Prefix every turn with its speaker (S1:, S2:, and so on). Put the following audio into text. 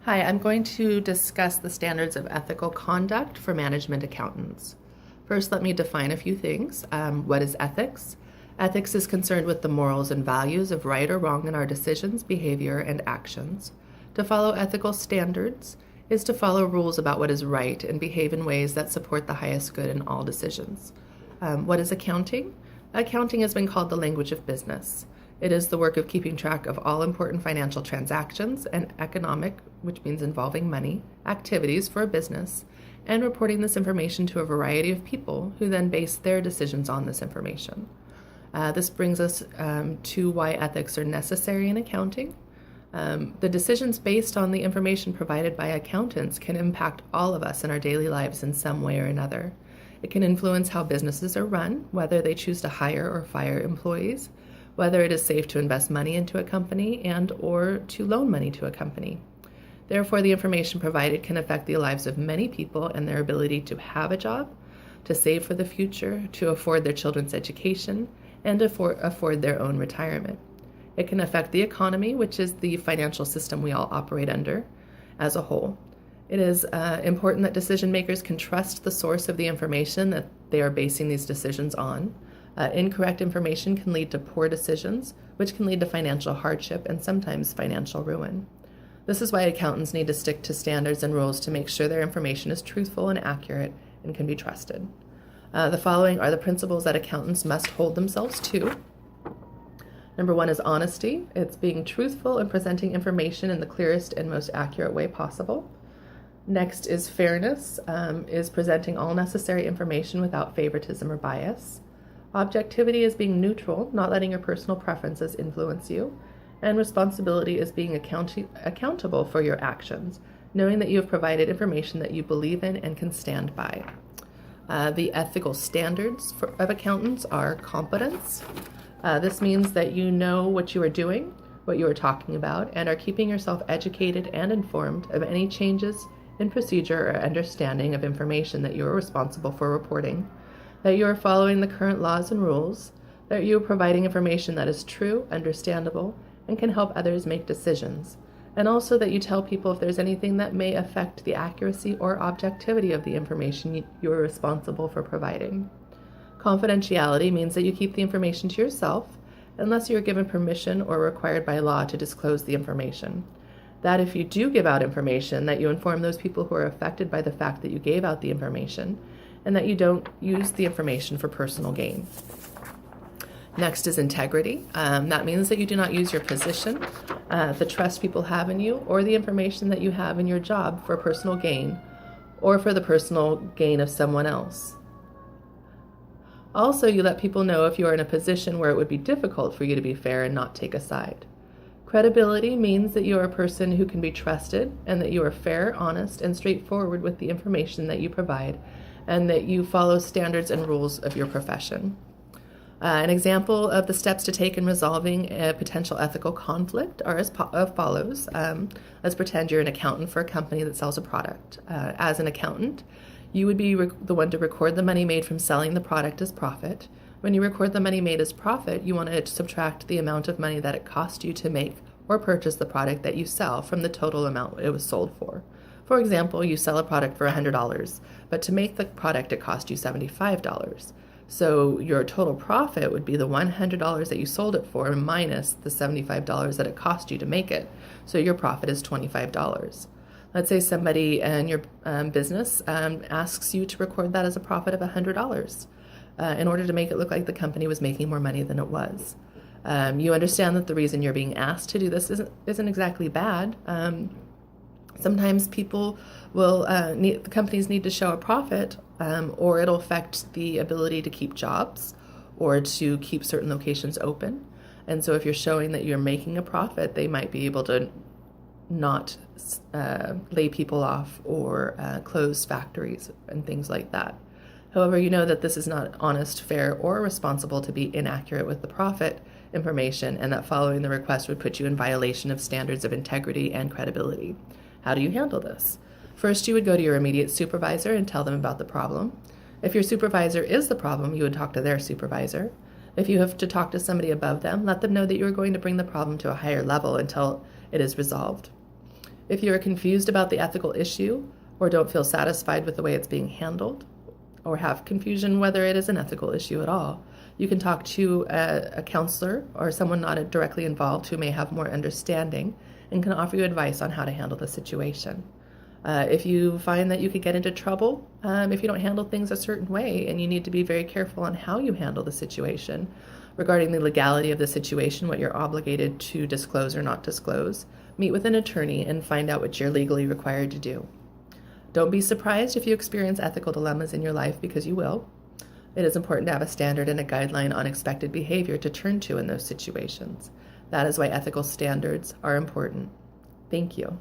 S1: Hi, I'm going to discuss the standards of ethical conduct for management accountants. First, let me define a few things. What is ethics? Ethics is concerned with the morals and values of right or wrong in our decisions, behavior, and actions. To follow ethical standards is to follow rules about what is right and behave in ways that support the highest good in all decisions. What is accounting? Accounting has been called the language of business. It is the work of keeping track of all important financial transactions and economic, which means involving money, activities for a business, and reporting this information to a variety of people who then base their decisions on this information. This brings us to why ethics are necessary in accounting. The decisions based on the information provided by accountants can impact all of us in our daily lives in some way or another. It can influence how businesses are run, whether they choose to hire or fire employees, whether it is safe to invest money into a company and or to loan money to a company. Therefore, the information provided can affect the lives of many people and their ability to have a job, to save for the future, to afford their children's education, and afford their own retirement. It can affect the economy, which is the financial system we all operate under, as a whole. It is important that decision makers can trust the source of the information that they are basing these decisions on. Incorrect information can lead to poor decisions, which can lead to financial hardship and sometimes financial ruin. This is why accountants need to stick to standards and rules to make sure their information is truthful and accurate and can be trusted. The following are the principles that accountants must hold themselves to. Number one is honesty. It's being truthful and presenting information in the clearest and most accurate way possible. Next is fairness, is presenting all necessary information without favoritism or bias. Objectivity is being neutral, not letting your personal preferences influence you. And responsibility is being accountable for your actions, knowing that you have provided information that you believe in and can stand by. The ethical standards of accountants are competence. This means that you know what you are doing, what you are talking about, and are keeping yourself educated and informed of any changes in procedure or understanding of information that you are responsible for reporting, that you are following the current laws and rules, that you are providing information that is true, understandable, and can help others make decisions, and also that you tell people if there's anything that may affect the accuracy or objectivity of the information you are responsible for providing. Confidentiality means that you keep the information to yourself unless you are given permission or required by law to disclose the information. That if you do give out information, that you inform those people who are affected by the fact that you gave out the information, and that you don't use the information for personal gain. Next is integrity. That means that you do not use your position, the trust people have in you, or the information that you have in your job for personal gain or for the personal gain of someone else. Also, you let people know if you are in a position where it would be difficult for you to be fair and not take a side. Credibility means that you are a person who can be trusted and that you are fair, honest, and straightforward with the information that you provide, and that you follow standards and rules of your profession. An example of the steps to take in resolving a potential ethical conflict are as follows. Let's pretend you're an accountant for a company that sells a product. As an accountant, you would be the one to record the money made from selling the product as profit. When you record the money made as profit, you want to subtract the amount of money that it cost you to make or purchase the product that you sell from the total amount it was sold for. For example, you sell a product for $100, but to make the product it cost you $75. So your total profit would be the $100 that you sold it for minus the $75 that it cost you to make it. So your profit is $25. Let's say somebody in your business asks you to record that as a profit of $100 in order to make it look like the company was making more money than it was. You understand that the reason you're being asked to do this isn't exactly bad. Sometimes people will the companies need to show a profit, or it'll affect the ability to keep jobs or to keep certain locations open. And so if you're showing that you're making a profit, they might be able to not lay people off or close factories and things like that. However, you know that this is not honest, fair, or responsible to be inaccurate with the profit information, and that following the request would put you in violation of standards of integrity and credibility. How do you handle this? First, you would go to your immediate supervisor and tell them about the problem. If your supervisor is the problem, you would talk to their supervisor. If you have to talk to somebody above them, let them know that you are going to bring the problem to a higher level until it is resolved. If you are confused about the ethical issue or don't feel satisfied with the way it's being handled, or have confusion whether it is an ethical issue at all, you can talk to a counselor or someone not directly involved who may have more understanding and can offer you advice on how to handle the situation. If you find that you could get into trouble if you don't handle things a certain way, and you need to be very careful on how you handle the situation regarding the legality of the situation, what you're obligated to disclose or not disclose, meet with an attorney and find out what you're legally required to do. Don't be surprised if you experience ethical dilemmas in your life, because you will. It is important to have a standard and a guideline on expected behavior to turn to in those situations. That is why ethical standards are important. Thank you.